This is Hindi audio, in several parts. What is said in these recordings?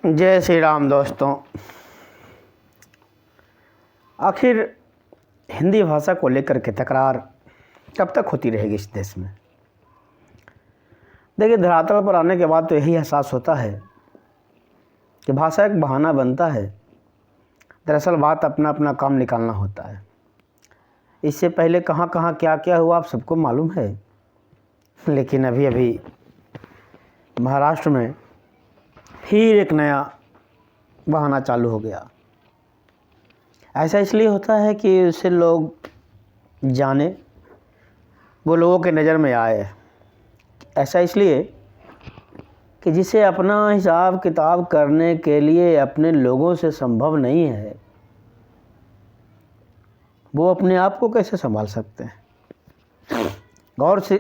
जय श्री राम दोस्तों। आखिर हिंदी भाषा को लेकर के तकरार कब तक होती रहेगी इस देश में। देखिए, धरातल पर आने के बाद तो यही एहसास होता है कि भाषा एक बहाना बनता है। दरअसल बात अपना अपना काम निकालना होता है। इससे पहले कहाँ कहाँ क्या क्या हुआ आप सबको मालूम है। लेकिन अभी अभी महाराष्ट्र में फिर एक नया बहाना चालू हो गया। ऐसा इसलिए होता है कि उससे लोग जाने, वो लोगों के नज़र में आए। ऐसा इसलिए कि जिसे अपना हिसाब किताब करने के लिए अपने लोगों से संभव नहीं है, वो अपने आप को कैसे संभाल सकते हैं। गौर से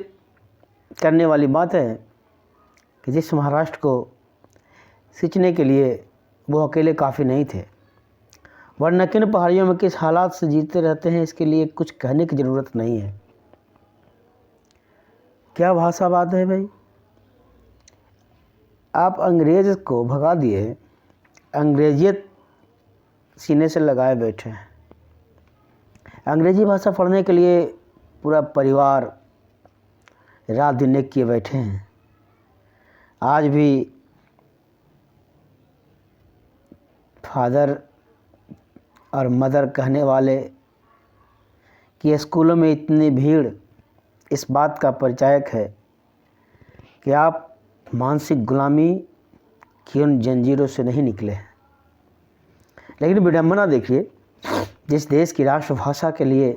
करने वाली बात है कि जिस महाराष्ट्र को सींचने के लिए वो अकेले काफ़ी नहीं थे, वरना किन पहाड़ियों में किस हालात से जीते रहते हैं इसके लिए कुछ कहने की ज़रूरत नहीं है। क्या भाषावाद है भाई। आप अंग्रेज़ को भगा दिए, अंग्रेजियत सीने से लगाए बैठे हैं। अंग्रेज़ी भाषा पढ़ने के लिए पूरा परिवार रात दिन एक किए बैठे हैं। आज भी फादर और मदर कहने वाले कि स्कूलों में इतनी भीड़ इस बात का परिचायक है कि आप मानसिक गुलामी की उन जंजीरों से नहीं निकले हैं। लेकिन विडंबना देखिए, जिस देश की राष्ट्रभाषा के लिए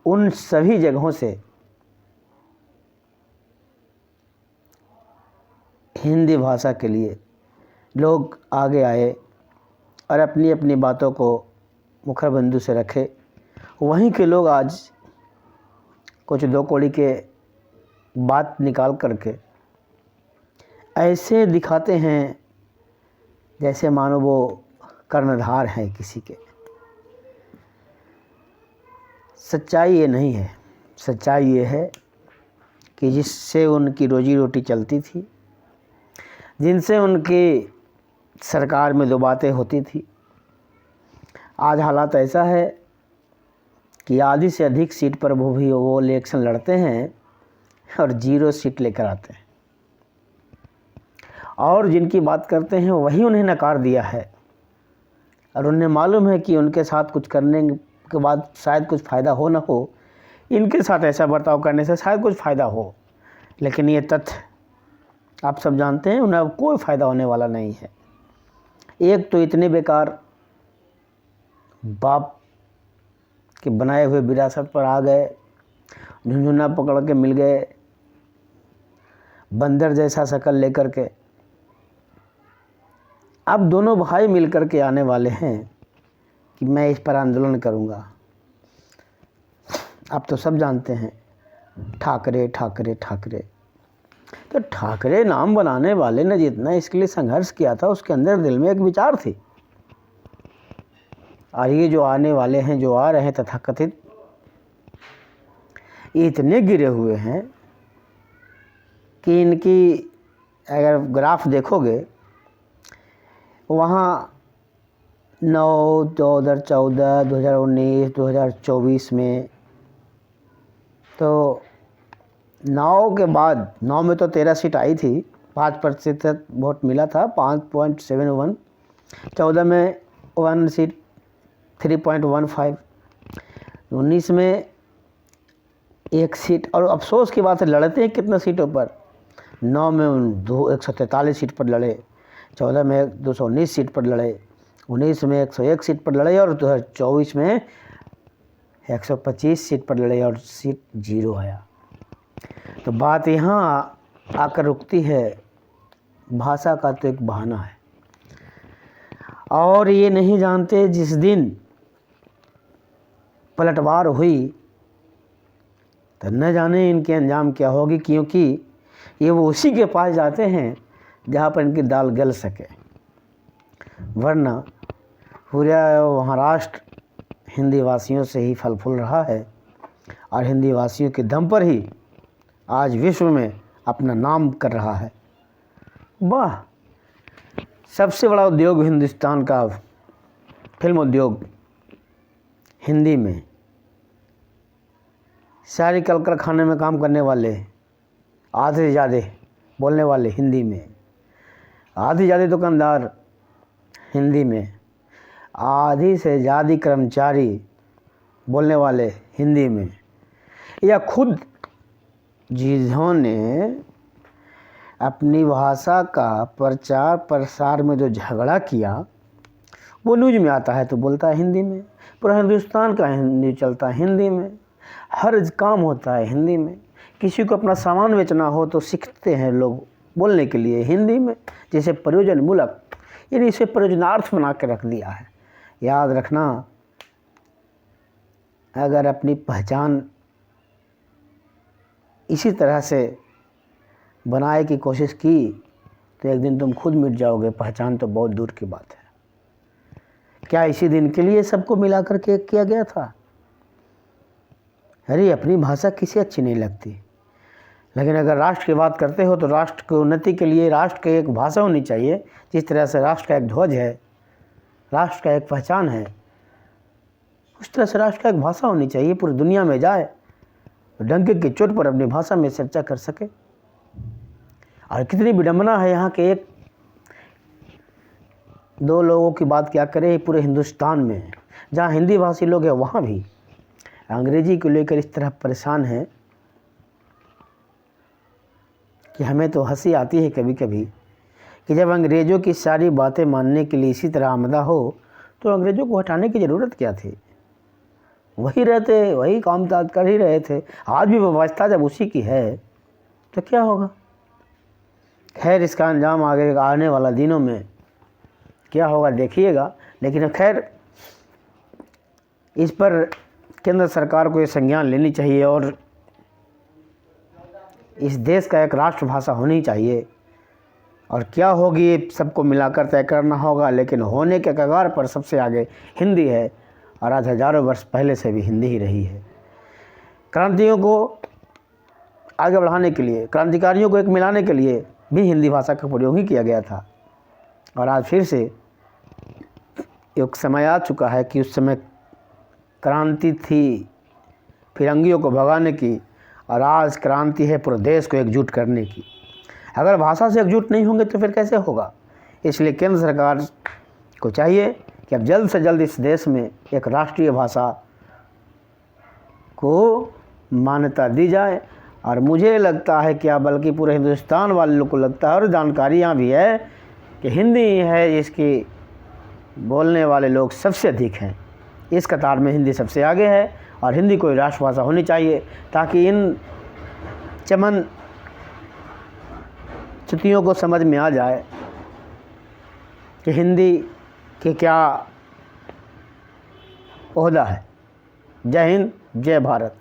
उन सभी जगहों से हिंदी भाषा के लिए लोग आगे आए और अपनी अपनी बातों को मुखरबंदी से रखे, वहीं के लोग आज कुछ दो कौड़ी के बात निकाल करके ऐसे दिखाते हैं जैसे मानो वो कर्णधार हैं किसी के। सच्चाई ये नहीं है। सच्चाई ये है कि जिससे उनकी रोजी रोटी चलती थी, जिनसे उनकी सरकार में दो बातें होती थी, आज हालात ऐसा है कि आधी से अधिक सीट पर वो इलेक्शन लड़ते हैं और 0 सीट लेकर आते हैं, और जिनकी बात करते हैं वही उन्हें नकार दिया है। और उन्हें मालूम है कि उनके साथ कुछ करने के बाद शायद कुछ फ़ायदा हो ना हो, इनके साथ ऐसा बर्ताव करने से शायद कुछ फ़ायदा हो, लेकिन ये तथ्य आप सब जानते हैं, उन्हें अब कोई फ़ायदा होने वाला नहीं है। एक तो इतने बेकार बाप के बनाए हुए विरासत पर आ गए, झुंझुना पकड़ के मिल गए, बंदर जैसा शक्ल लेकर के। अब दोनों भाई मिलकर के आने वाले हैं कि मैं इस पर आंदोलन करूंगा। आप तो सब जानते हैं, ठाकरे ठाकरे ठाकरे। तो ठाकरे नाम बनाने वाले ने जितना इसके लिए संघर्ष किया था, उसके अंदर दिल में एक विचार थी। और ये जो आने वाले हैं, जो आ रहे हैं तथाकथित, इतने गिरे हुए हैं कि इनकी अगर ग्राफ देखोगे, वहाँ 9, 2014, 2019, 2024 में तो 9 के बाद 9 में तो 13 सीट आई थी, 5% वोट मिला था, 5.71। 14 में 1 सीट 3.15। 19 में 1 सीट। और अफसोस की बात है, लड़ते हैं कितने सीटों पर। 9 में 143 सीट पर लड़े, 14 में 219 सीट पर लड़े, 19 में 101 सीट पर लड़े, और 2024 में 125 सीट पर लड़े और सीट 0 आया। तो बात यहाँ आकर रुकती है, भाषा का तो एक बहाना है। और ये नहीं जानते जिस दिन पलटवार हुई तो न जाने इनके अंजाम क्या होगी, क्योंकि ये वो उसी के पास जाते हैं जहाँ पर इनकी दाल गल सके। वरना पूरा महाराष्ट्र हिंदी वासियों से ही फल फूल रहा है, और हिंदी वासियों के दम पर ही आज विश्व में अपना नाम कर रहा है। वाह, सबसे बड़ा उद्योग हिंदुस्तान का फिल्म उद्योग हिंदी में। सारी कल कारखाने में काम करने वाले आधे से ज़्यादा बोलने वाले हिंदी में, आधी से ज़्यादा दुकानदार हिंदी में, आधी से ज़्यादा कर्मचारी बोलने वाले हिंदी में, या खुद जिन्होंने अपनी भाषा का प्रचार प्रसार में जो झगड़ा किया वो न्यूज़ में आता है तो बोलता है हिंदी में। पूरा हिंदुस्तान का न्यूज़ चलता है हिंदी में, हर काम होता है हिंदी में। किसी को अपना सामान बेचना हो तो सीखते हैं लोग बोलने के लिए हिंदी में, जैसे प्रयोजन मूलक, यानी इसे प्रयोजनार्थ बना के रख दिया है। याद रखना, अगर अपनी पहचान इसी तरह से बनाए की कोशिश की तो एक दिन तुम खुद मिट जाओगे। पहचान तो बहुत दूर की बात है। क्या इसी दिन के लिए सबको मिला करके एक किया गया था? अरे अपनी भाषा किसी अच्छी नहीं लगती, लेकिन अगर राष्ट्र की बात करते हो तो राष्ट्र की उन्नति के लिए राष्ट्र की एक भाषा होनी चाहिए। जिस तरह से राष्ट्र का एक ध्वज है, राष्ट्र का एक पहचान है, उस तरह से राष्ट्र का एक भाषा होनी चाहिए। पूरी दुनिया में जाए तो डंके की चोट पर अपनी भाषा में चर्चा कर सके। और कितनी विडंबना है यहाँ के एक दो लोगों की बात क्या करें, पूरे हिंदुस्तान में जहाँ हिंदी भाषी लोग हैं वहाँ भी अंग्रेजी को लेकर इस तरह परेशान हैं कि हमें तो हंसी आती है कभी कभी कि जब अंग्रेज़ों की सारी बातें मानने के लिए इसी तरह आमदा हो तो अंग्रेज़ों को हटाने की ज़रूरत क्या थी? वही रहते, वही काम काज कर ही रहे थे। आज भी व्यवस्था जब उसी की है तो क्या होगा? खैर, इसका अंजाम आगे आने वाला दिनों में क्या होगा देखिएगा। लेकिन खैर, इस पर केंद्र सरकार को ये संज्ञान लेनी चाहिए और इस देश का एक राष्ट्रभाषा होनी चाहिए। और क्या होगी ये सबको मिलाकर तय करना होगा, लेकिन होने के कगार पर सबसे आगे हिंदी है और आज हज़ारों वर्ष पहले से भी हिंदी ही रही है। क्रांतियों को आगे बढ़ाने के लिए, क्रांतिकारियों को एक मिलाने के लिए भी हिंदी भाषा का प्रयोग ही किया गया था। और आज फिर से एक समय आ चुका है कि उस समय क्रांति थी फिरंगियों को भगाने की, और आज क्रांति है पूरे देश को एकजुट करने की। अगर भाषा से एकजुट नहीं होंगे तो फिर कैसे होगा? इसलिए केंद्र सरकार को चाहिए कि अब जल्द से जल्द इस देश में एक राष्ट्रीय भाषा को मान्यता दी जाए। और मुझे लगता है क्या, बल्कि पूरे हिंदुस्तान वाले लोग को लगता है और जानकारियाँ भी है कि हिंदी है जिसकी बोलने वाले लोग सबसे अधिक हैं। इस कतार में हिंदी सबसे आगे है और हिंदी कोई राष्ट्रभाषा होनी चाहिए, ताकि इन चमन च्युतियों को समझ में आ जाए कि हिंदी के क्या ओहदा है। जय हिंद, जय भारत।